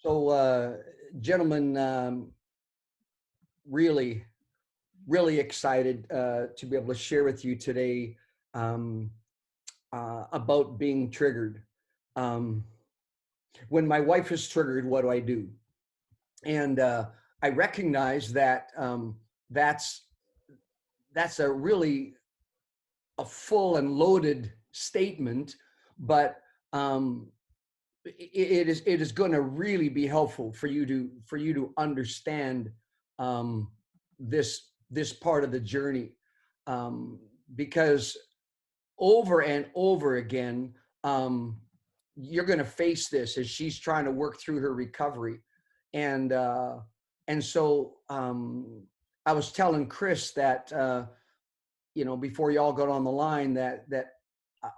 So, gentlemen, really, really excited to be able to share with you today um, about being triggered. Um, when my wife is triggered, what do I do? And I recognize that that's that's a really a full and loaded statement, but um, it is going to really be helpful for you to understand um, this part of the journey, um, because over and over again, um, you're going to face this as she's trying to work through her recovery, and so I was telling Chris that before y'all got on the line that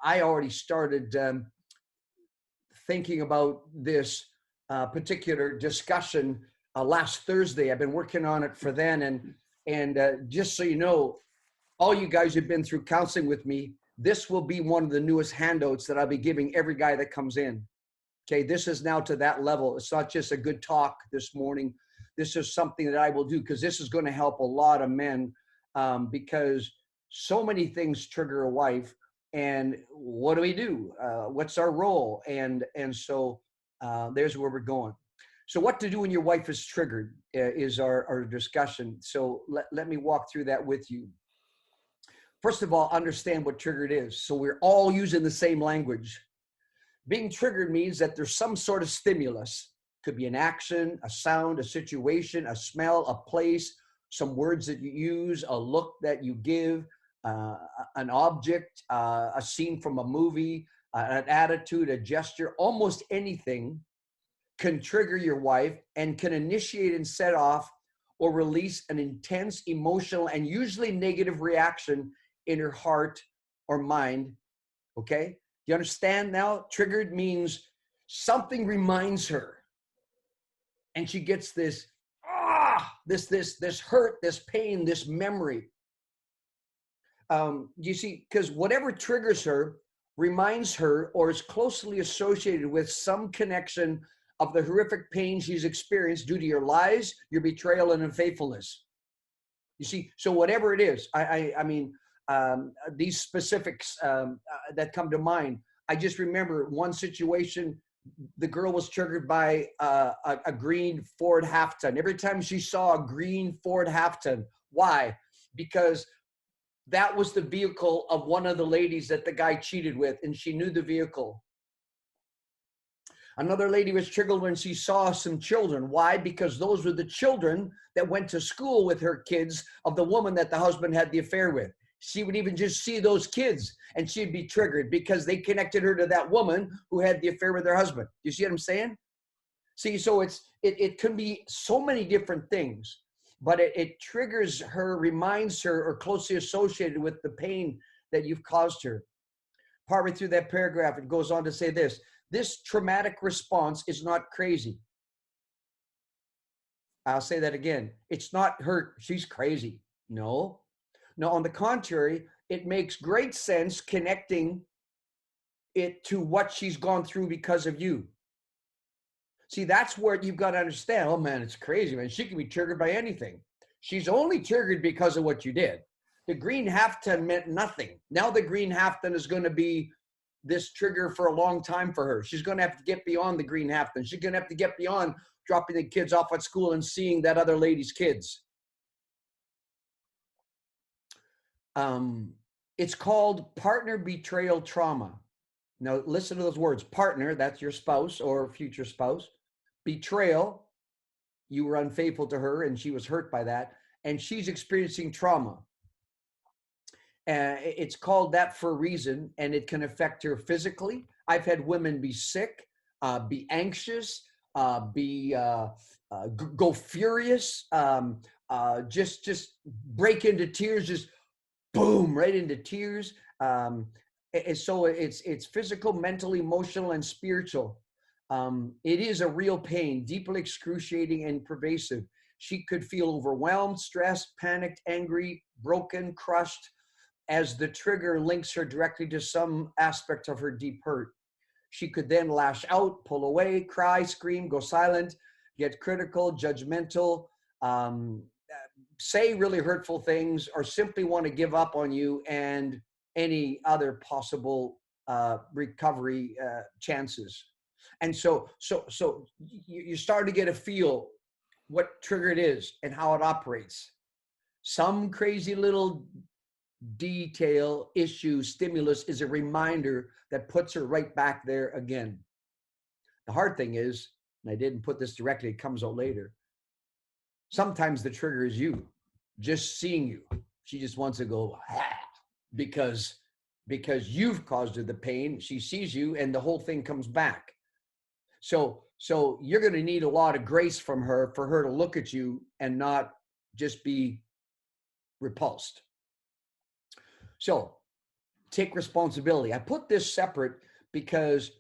I already started thinking about this particular discussion last Thursday. I've been working on it for then, and just so you know, all you guys who've been through counseling with me, this will be one of the newest handouts that I'll be giving every guy that comes in. Okay, this is now to that level. It's not just a good talk this morning. This is something that I will do because this is going to help a lot of men, because so many things trigger a wife. And what do we do? What's our role? And so there's where we're going. So what to do when your wife is triggered is our discussion. So let me walk through that with you. First of all, understand what triggered is. So we're all using the same language. Being triggered means that there's some sort of stimulus. Could be an action, a sound, a situation, a smell, a place, some words that you use, a look that you give, uh, an object, a scene from a movie, an attitude, a gesture. Almost anything can trigger your wife and can initiate and set off or release an intense emotional and usually negative reaction in her heart or mind. Okay? You understand now? Triggered means something reminds her, and she gets this this hurt, this pain, this memory. You see, because whatever triggers her reminds her or is closely associated with some connection of the horrific pain she's experienced due to your lies, your betrayal, and unfaithfulness. You see, so whatever it is, I mean, these specifics that come to mind. I just remember one situation. The girl was triggered by a green Ford half-ton. Every time she saw a green Ford half-ton, why? Because that was the vehicle of one of the ladies that the guy cheated with, and she knew the vehicle. Another lady was triggered when she saw some children. Why? Because those were the children that went to school with her kids of the woman that the husband had the affair with. She would even just see those kids and she'd be triggered because they connected her to that woman who had the affair with her husband. You see what I'm saying? See, so it can be so many different things, but it triggers her, reminds her, or closely associated with the pain that you've caused her. Partway through that paragraph, it goes on to say this: this traumatic response is not crazy. I'll say that again. It's not her, she's crazy. No. No, on the contrary, it makes great sense connecting it to what she's gone through because of you. See, that's where you've got to understand, oh man, it's crazy, man. She can be triggered by anything. She's only triggered because of what you did. The green half-ton meant nothing. Now the green half-ton is going to be this trigger for a long time for her. She's going to have to get beyond the green half-ton. She's going to have to get beyond dropping the kids off at school and seeing that other lady's kids. It's called partner betrayal trauma. Now, listen to those words. Partner, that's your spouse or future spouse. Betrayal, you were unfaithful to her and she was hurt by that. And she's experiencing trauma. It's called that for a reason, and it can affect her physically. I've had women be sick, be anxious, go furious, just break into tears, just boom, right into tears. And so it's physical, mental, emotional, and spiritual. It is a real pain, deeply excruciating and pervasive. She could feel overwhelmed, stressed, panicked, angry, broken, crushed, as the trigger links her directly to some aspect of her deep hurt. she could then lash out, pull away, cry, scream, go silent, get critical, judgmental, say really hurtful things, or simply want to give up on you and any other possible recovery chances. And so you start to get a feel what trigger it is and how it operates. Some crazy little detail, issue, stimulus is a reminder that puts her right back there again. The hard thing is, and I didn't put this directly, it comes out later, sometimes the trigger is you, just seeing you. She just wants to go, because you've caused her the pain. She sees you and the whole thing comes back. So you're going to need a lot of grace from her for her to look at you and not just be repulsed. So take responsibility. I put this separate because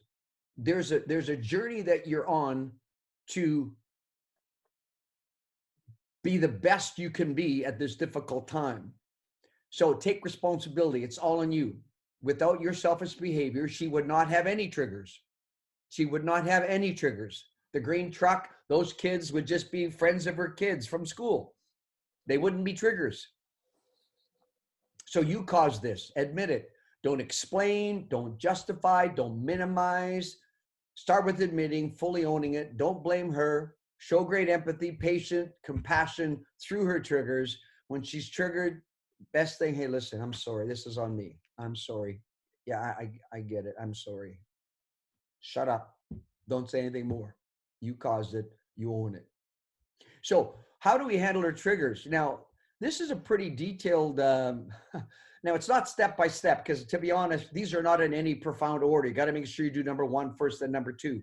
there's a journey that you're on to be the best you can be at this difficult time. So take responsibility. It's all on you. Without your selfish behavior, she would not have any triggers. She would not have any triggers. The green truck, those kids would just be friends of her kids from school. They wouldn't be triggers. So you caused this. Admit it. Don't explain. Don't justify. Don't minimize. Start with admitting, fully owning it. Don't blame her. Show great empathy, patience, compassion through her triggers. When she's triggered, best thing, hey, listen, I'm sorry. This is on me. I'm sorry. Yeah, I get it. I'm sorry. Shut up. Don't say anything more. You caused it. You own it. So how do we handle her triggers? Now, this is a pretty detailed, now it's not step by step, because to be honest, these are not in any profound order. You got to make sure you do number one first, then number two.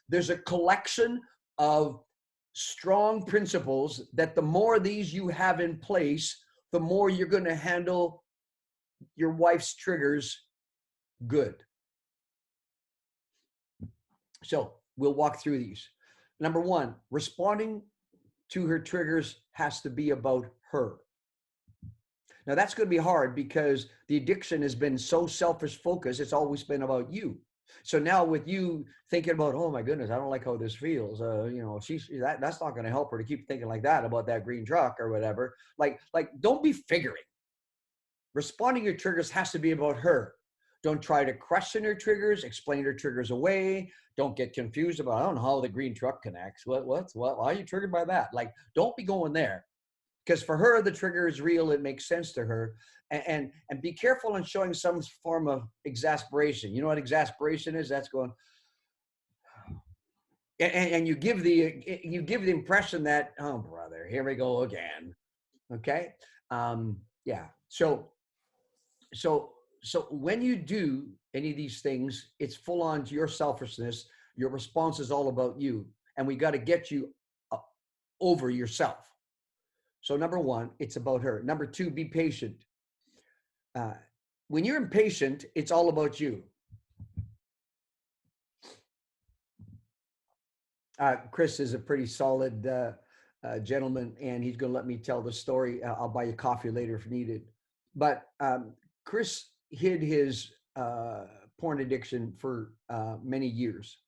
There's a collection of strong principles that the more these you have in place, the more you're going to handle your wife's triggers good. So we'll walk through these. Number one, responding to her triggers has to be about her. Now that's going to be hard because the addiction has been so selfish focused. It's always been about you. So now with you thinking about, oh my goodness, I don't like how this feels. That's not going to help her to keep thinking like that about that green truck or whatever. Like don't be figuring. Responding to your triggers has to be about her. Don't try to question her triggers, explain her triggers away. Don't get confused about, I don't know how the green truck connects. What? Why are you triggered by that? Like, don't be going there. Because for her, the trigger is real. It makes sense to her. And be careful in showing some form of exasperation. You know what exasperation is? That's going, and you give the impression that, oh brother, here we go again. Okay. Yeah. So when you do any of these things, it's full on to your selfishness. Your response is all about you. And we got to get you over yourself. So number one, it's about her. Number two, be patient. When you're impatient, it's all about you. Chris is a pretty solid gentleman, and he's going to let me tell the story. I'll buy you coffee later if needed. But Chris hid his porn addiction for many years.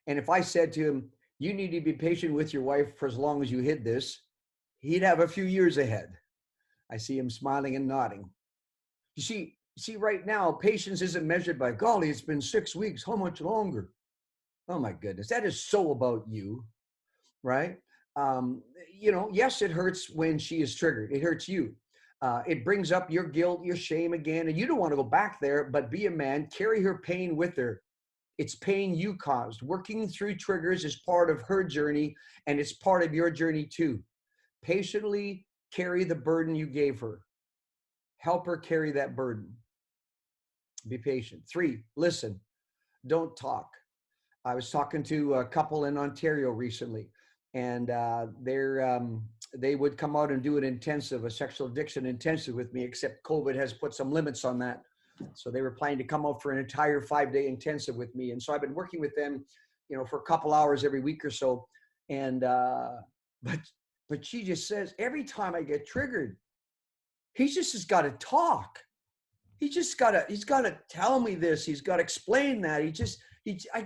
And if I said to him, you need to be patient with your wife for as long as you hid this, he'd have a few years ahead. I see him smiling and nodding. You see, right now, patience isn't measured by, golly, it's been 6 weeks. How much longer? Oh my goodness, that is so about you, right? Yes, it hurts when she is triggered. It hurts you. It brings up your guilt, your shame again, and you don't want to go back there, but be a man, carry her pain with her. It's pain you caused. Working through triggers is part of her journey, and it's part of your journey too. Patiently carry the burden you gave her. Help her carry that burden. Be patient. 3, listen. Don't talk. I was talking to a couple in Ontario recently, and they would come out and do a sexual addiction intensive with me, except COVID has put some limits on that. So they were planning to come out for an entire 5-day intensive with me. And so I've been working with them, for a couple hours every week or so. And, but she just says, every time I get triggered, he just has got to talk. He's got to tell me this. He's got to explain that. I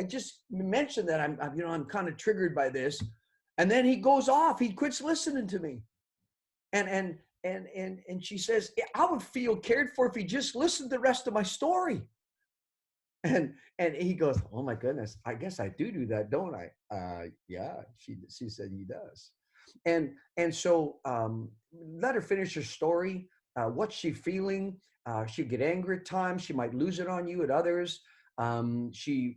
just mentioned that I'm kind of triggered by this. And then he goes off, he quits listening to me. And she says, I would feel cared for if he just listened to the rest of my story. And he goes, oh my goodness, I guess I do that, don't I? Yeah, she said he does. And so let her finish her story. What's she feeling? She'd get angry at times. She might lose it on you at others. She's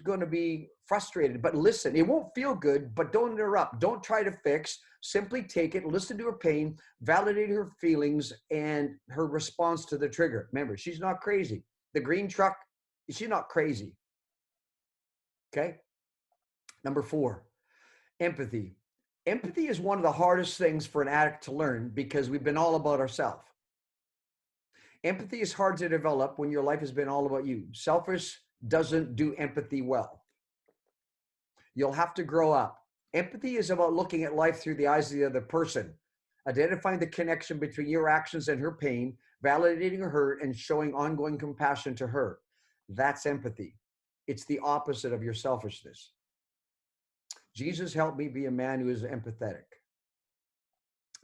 going to be frustrated. But listen, it won't feel good, but don't interrupt. Don't try to fix. Simply take it, listen to her pain, validate her feelings and her response to the trigger. Remember, she's not crazy. The green truck, she's not crazy. Okay? Number 4, empathy. Empathy is one of the hardest things for an addict to learn because we've been all about ourselves. Empathy is hard to develop when your life has been all about you. Selfish doesn't do empathy well. You'll have to grow up. Empathy is about looking at life through the eyes of the other person, identifying the connection between your actions and her pain, validating her hurt, and showing ongoing compassion to her. That's empathy. It's the opposite of your selfishness. Jesus helped me be a man who is empathetic.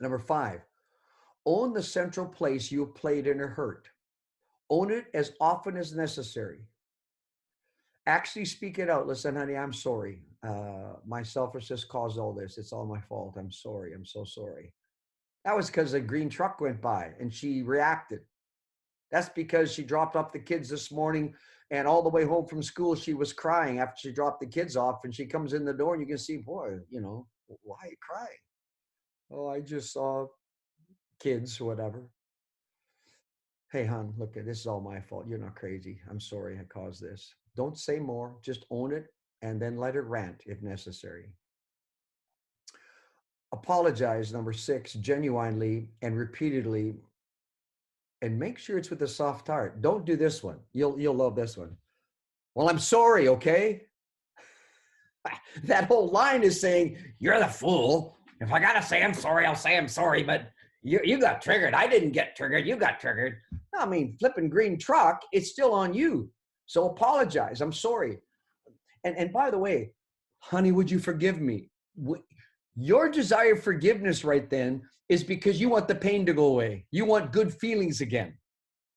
Number 5, own the central place you have played in her hurt. Own it as often as necessary. Actually speak it out. Listen, honey, I'm sorry. My selfishness caused all this. It's all my fault. I'm sorry. I'm so sorry. That was because a green truck went by and she reacted. That's because she dropped off the kids this morning and all the way home from school, she was crying after she dropped the kids off, and she comes in the door and you can see, boy, why are you crying? Oh, I just saw kids or whatever. Hey, hon, look, this is all my fault. You're not crazy. I'm sorry I caused this. Don't say more. Just own it and then let it rant if necessary. Apologize, number 6, genuinely and repeatedly, and make sure it's with a soft heart. Don't do this one. You'll love this one. Well, I'm sorry, okay? That whole line is saying, you're the fool. If I gotta say I'm sorry, I'll say I'm sorry, but you got triggered. I didn't get triggered. You got triggered. I mean, flipping green truck, it's still on you. So apologize. I'm sorry. And by the way, honey, would you forgive me? Your desire of forgiveness right then is because you want the pain to go away. You want good feelings again.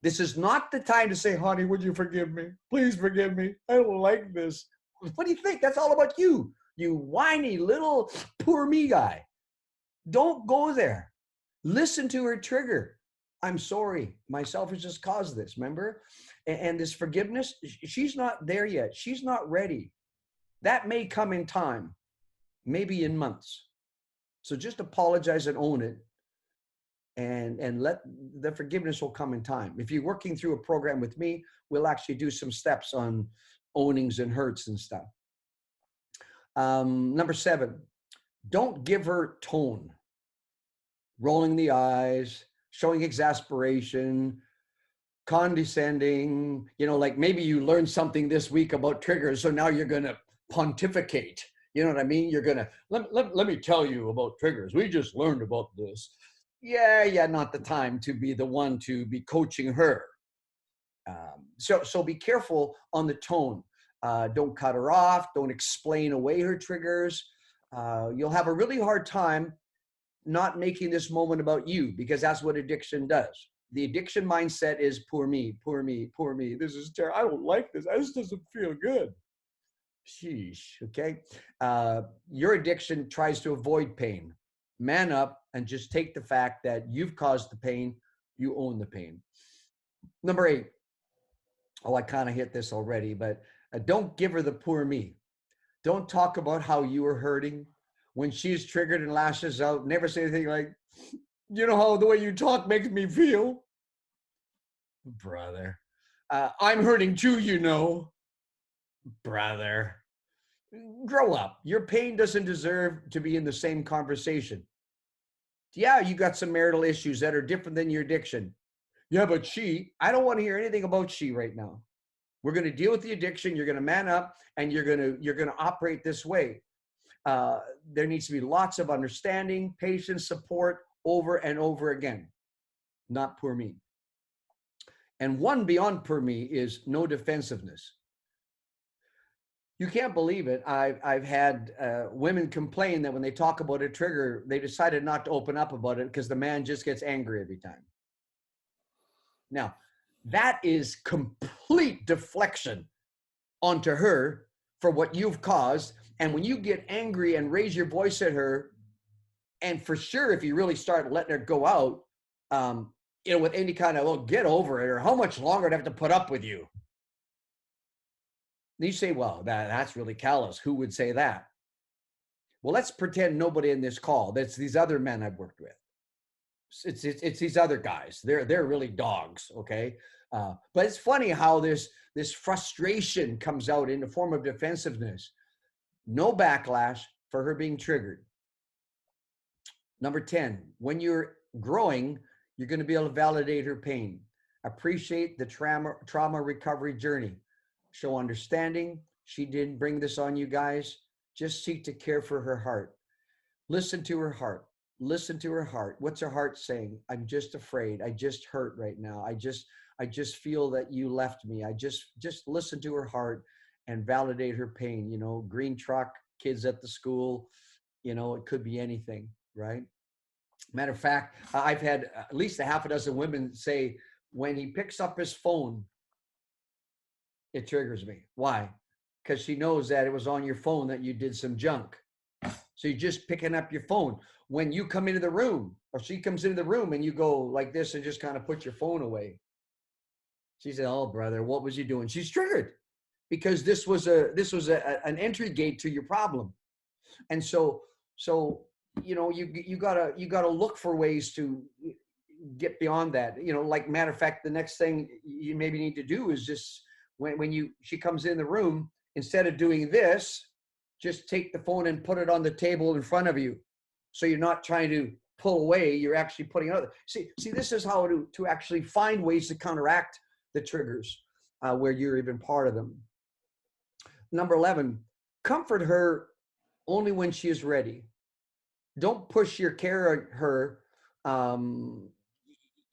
This is not the time to say, honey, would you forgive me? Please forgive me. I don't like this. What do you think? That's all about you. You whiny little poor me guy. Don't go there. Listen to her trigger. I'm sorry. My selfishness caused this, remember? And this forgiveness, she's not there yet. She's not ready. That may come in time, maybe in months. So just apologize and own it. And let the forgiveness will come in time. If you're working through a program with me, we'll actually do some steps on ownings and hurts and stuff. Number 7, don't give her tone. Rolling the eyes, showing exasperation, condescending, like maybe you learned something this week about triggers, so now you're going to pontificate. You know what I mean? You're going to, let me tell you about triggers. We just learned about this. Yeah, not the time to be the one to be coaching her. So be careful on the tone. Don't cut her off. Don't explain away her triggers. You'll have a really hard time not making this moment about you, because that's what addiction does. The addiction mindset is poor me, poor me, poor me. This is terrible. I don't like this. This doesn't feel good. Sheesh, okay? Your addiction tries to avoid pain. Man up and just take the fact that you've caused the pain. You own the pain. Number 8. Oh, I kind of hit this already, but don't give her the poor me. Don't talk about how you are hurting. When she's triggered and lashes out, never say anything like, how the way you talk makes me feel. Brother. I'm hurting too, Brother. Grow up. Your pain doesn't deserve to be in the same conversation. Yeah, you got some marital issues that are different than your addiction. Yeah, but I don't want to hear anything about she right now. We're going to deal with the addiction. You're going to man up and you're going to operate this way. There needs to be lots of understanding, patience, support over and over again. Not poor me. And one beyond per me is no defensiveness. You can't believe it. I've had women complain that when they talk about a trigger, they decided not to open up about it because the man just gets angry every time. Now, that is complete deflection onto her for what you've caused. And when you get angry and raise your voice at her, and for sure, if you really start letting her go out, with any kind of, well, get over it, or how much longer do I have to put up with you? And you say, well, that's really callous. Who would say that? Well, let's pretend nobody in this call. That's these other men I've worked with. It's these other guys. They're really dogs, okay? But it's funny how this frustration comes out in the form of defensiveness. No backlash for her being triggered. Number 10, when you're growing, you're going to be able to validate her pain. Appreciate the trauma recovery journey. Show understanding. She didn't bring this on you guys. Just seek to care for her heart. Listen to her heart. Listen to her heart. What's her heart saying? I'm just afraid. I just hurt right now. I just feel that you left me. I just listen to her heart and validate her pain. You know, green truck, kids at the school, you know, it could be anything, right? Matter of fact, I've had at least a half a dozen women say, when he picks up his phone, it triggers me. Why? Because she knows that it was on your phone that you did some junk. So you're just picking up your phone. When you come into the room, or she comes into the room and you go like this and just kind of put your phone away. She said, oh, brother, what was you doing? She's triggered because this was an entry gate to your problem. And so you know, you gotta look for ways to get beyond that. You know, like matter of fact, the next thing you maybe need to do is just when she comes in the room, instead of doing this, just take the phone and put it on the table in front of you. So you're not trying to pull away, you're actually putting it out. See, this is how to actually find ways to counteract the triggers where you're even part of them. Number 11, comfort her only when she is ready. Don't push your care on her,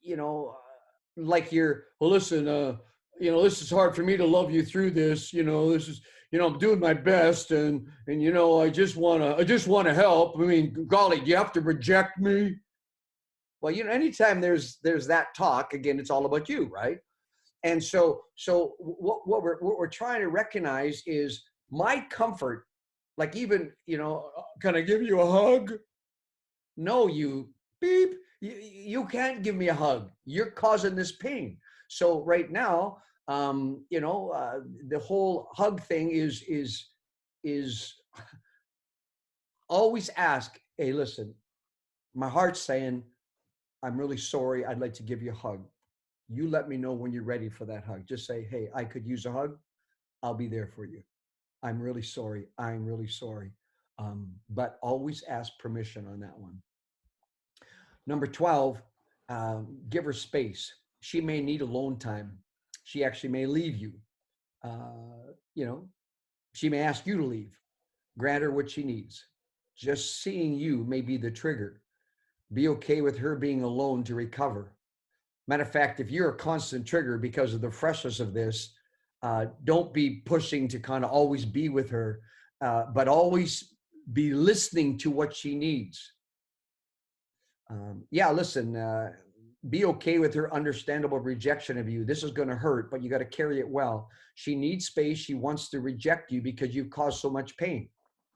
you know, like you're, well, listen, you know, this is hard for me to love you through this, you know, this is, you know, I'm doing my best and, you know, I just want to help. I mean, golly, do you have to reject me? Well, you know, anytime there's that talk, again, it's all about you, right? And so what we're trying to recognize is my comfort, like even, you know, can I give you a hug? No, you beep. You can't give me a hug. You're causing this pain. So right now, you know, the whole hug thing is always ask, hey, listen, my heart's saying, I'm really sorry. I'd like to give you a hug. You let me know when you're ready for that hug. Just say, hey, I could use a hug. I'll be there for you. I'm really sorry. I'm really sorry. But always ask permission on that one. Number 12, give her space. She may need alone time. She actually may leave you. You know, she may ask you to leave. Grant her what she needs. Just seeing you may be the trigger. Be okay with her being alone to recover. Matter of fact, if you're a constant trigger because of the freshness of this, don't be pushing to kind of always be with her, but always be listening to what she needs. Yeah, listen, be okay with her understandable rejection of you. This is going to hurt, but you got to carry it well. She needs space. She wants to reject you because you've caused so much pain.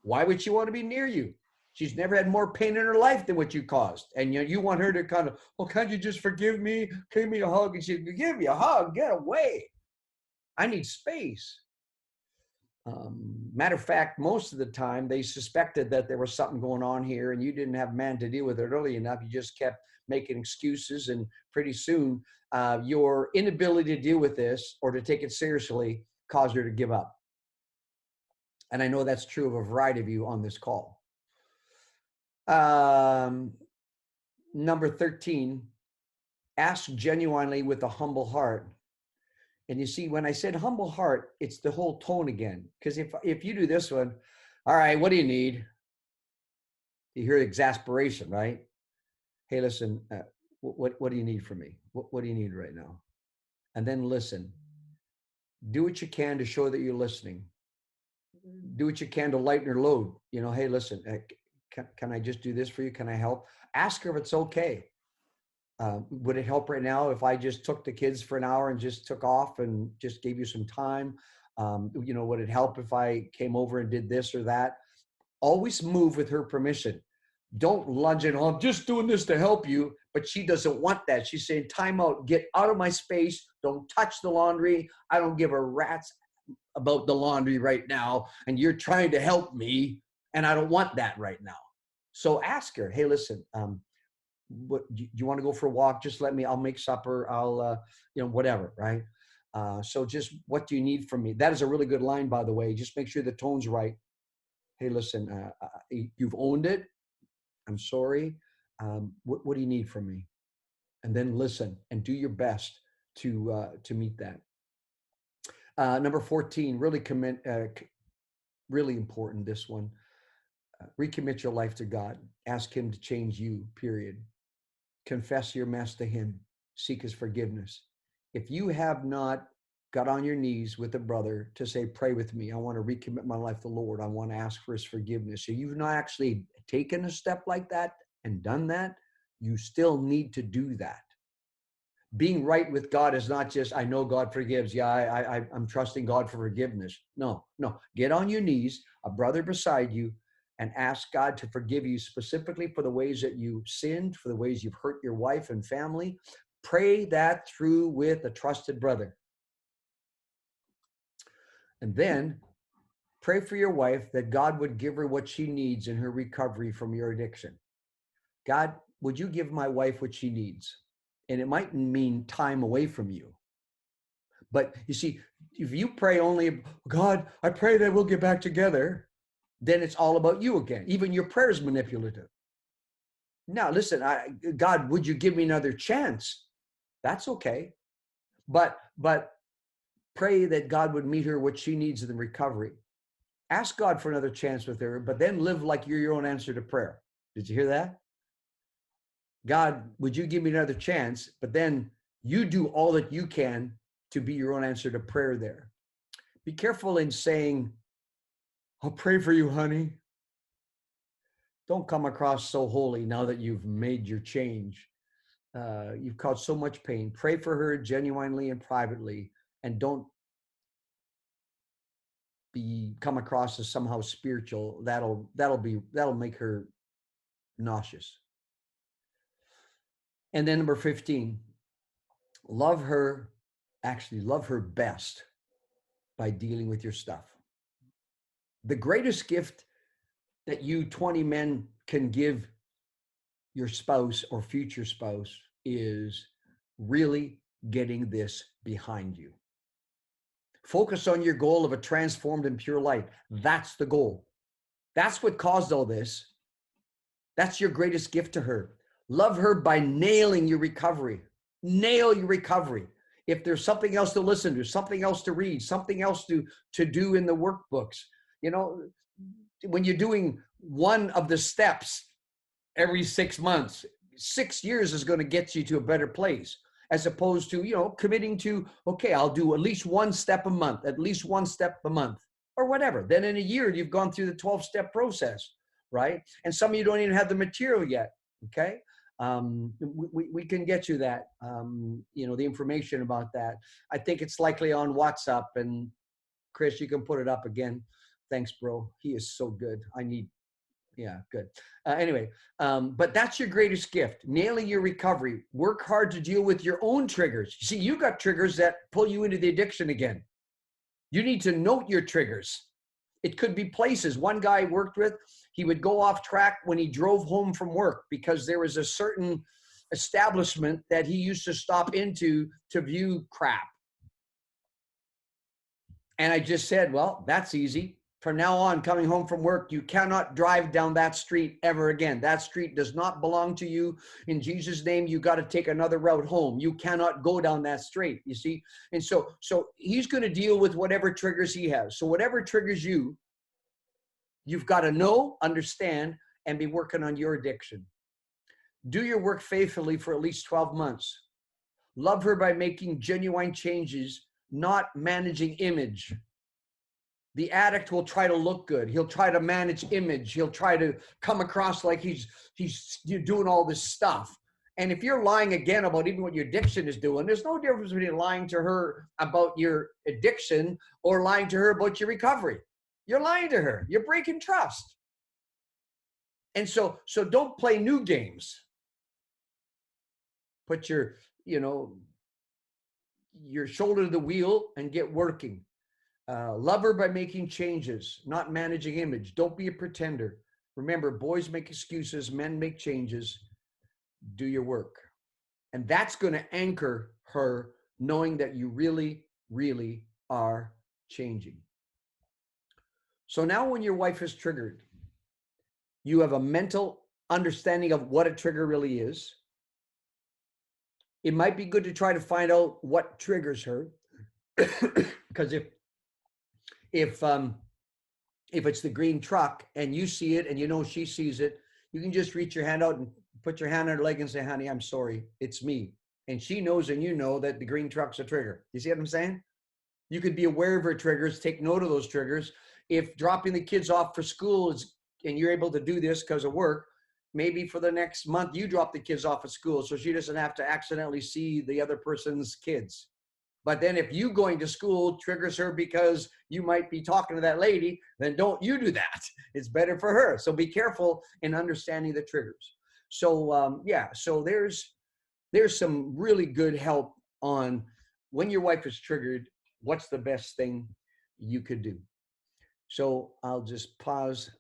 Why would she want to be near you? She's never had more pain in her life than what you caused. And you want her to kind of, oh, can't you just forgive me? Give me a hug. And she give me a hug. Get away. I need space. Matter of fact, most of the time they suspected that there was something going on here and you didn't have man to deal with it early enough. You just kept making excuses, and pretty soon your inability to deal with this or to take it seriously caused her to give up. And I know that's true of a variety of you on this call. Number 13, ask genuinely with a humble heart. And you see, when I said humble heart, it's the whole tone again. Because if you do this one, all right, what do you need? You hear exasperation, right? Hey, listen, what do you need from me? What do you need right now? and then listen. Do what you can to show that you're listening. Do what you can to lighten her load. You know, hey, listen, can I just do this for you? Can I help? Ask her if it's okay. Would it help right now if I just took the kids for an hour and just took off and just gave you some time? You know, would it help if I came over and did this or that? Always move with her permission. Don't lunge in, oh, I'm just doing this to help you, but she doesn't want that. She's saying, time out, get out of my space. Don't touch the laundry. I don't give a rat's about the laundry right now. And you're trying to help me. And I don't want that right now. So ask her, hey, listen, what do you want to go for a walk? Just let me, I'll make supper. I'll, you know, whatever. Right. So just, what do you need from me? That is a really good line, by the way. Just make sure the tone's right. Hey, listen, you've owned it. I'm sorry. What do you need from me? And then listen and do your best to meet that. Number 14, really really important, this one. Recommit your life to God. Ask him to change you, period. Confess your mess to him. Seek his forgiveness. If you have not got on your knees with a brother to say, pray with me, I want to recommit my life to the Lord, I want to ask for his forgiveness. So you've not actually taken a step like that and done that, you still need to do that. Being right with God is not just, I know God forgives. Yeah, I'm trusting God for forgiveness. No. Get on your knees, a brother beside you, and ask God to forgive you specifically for the ways that you sinned, for the ways you've hurt your wife and family. Pray that through with a trusted brother. And then pray for your wife that God would give her what she needs in her recovery from your addiction. God, would you give my wife what she needs? And it might mean time away from you. But you see, if you pray only, God, I pray that we'll get back together, then it's all about you again. Even your prayer is manipulative. Now, listen, God, would you give me another chance? That's okay. But pray that God would meet her what she needs in the recovery. Ask God for another chance with her, but then live like you're your own answer to prayer. Did you hear that? God, would you give me another chance? But then you do all that you can to be your own answer to prayer there. Be careful in saying, I'll pray for you, honey. Don't come across so holy now that you've made your change. You've caused so much pain. Pray for her genuinely and privately, and don't come across as somehow spiritual. That'll make her nauseous. And then number 15, love her best by dealing with your stuff. The greatest gift that you 20 men can give your spouse or future spouse is really getting this behind you. Focus on your goal of a transformed and pure life. That's the goal. That's what caused all this. That's your greatest gift to her. Love her by nailing your recovery. Nail your recovery. If there's something else to listen to, something else to read, something else to do in the workbooks, you know, when you're doing one of the steps every 6 months, 6 years is going to get you to a better place, as opposed to, you know, committing to, okay, I'll do at least one step a month, or whatever. Then in a year, you've gone through the 12-step process, right? And some of you don't even have the material yet, okay? We can get you that, you know, the information about that. I think it's likely on WhatsApp, and Chris, you can put it up again. Thanks, bro. He is so good. Yeah, good. Anyway, but that's your greatest gift, nailing your recovery. Work hard to deal with your own triggers. You see, you got triggers that pull you into the addiction again. You need to note your triggers. It could be places. One guy I worked with, he would go off track when he drove home from work because there was a certain establishment that he used to stop into to view crap. And I just said, well, that's easy. From now on, coming home from work, you cannot drive down that street ever again. That street does not belong to you. In Jesus' name, you got to take another route home. You cannot go down that street, you see? And so he's going to deal with whatever triggers he has. So whatever triggers you, you've got to know, understand, and be working on your addiction. Do your work faithfully for at least 12 months. Love her by making genuine changes, not managing image. The addict will try to look good. He'll try to manage image. He'll try to come across like he's doing all this stuff. And if you're lying again about even what your addiction is doing, there's no difference between lying to her about your addiction or lying to her about your recovery. You're lying to her. You're breaking trust. And so don't play new games. Put your, your shoulder to the wheel and get working. Love her by making changes, not managing image. Don't be a pretender. Remember, boys make excuses, men make changes. Do your work. And that's going to anchor her, knowing that you really, really are changing. So now when your wife is triggered, you have a mental understanding of what a trigger really is. It might be good to try to find out what triggers her. Because if it's the green truck and you see it and you know she sees it, you can just reach your hand out and put your hand on her leg and say, honey, I'm sorry, it's me. And she knows and you know that the green truck's a trigger. You see what I'm saying? You could be aware of her triggers, take note of those triggers. If dropping the kids off for school is, and you're able to do this because of work, maybe for the next month you drop the kids off at school so she doesn't have to accidentally see the other person's kids. But then if you going to school triggers her because you might be talking to that lady, then don't you do that. It's better for her. So be careful in understanding the triggers. So so there's some really good help on when your wife is triggered, what's the best thing you could do. So I'll just pause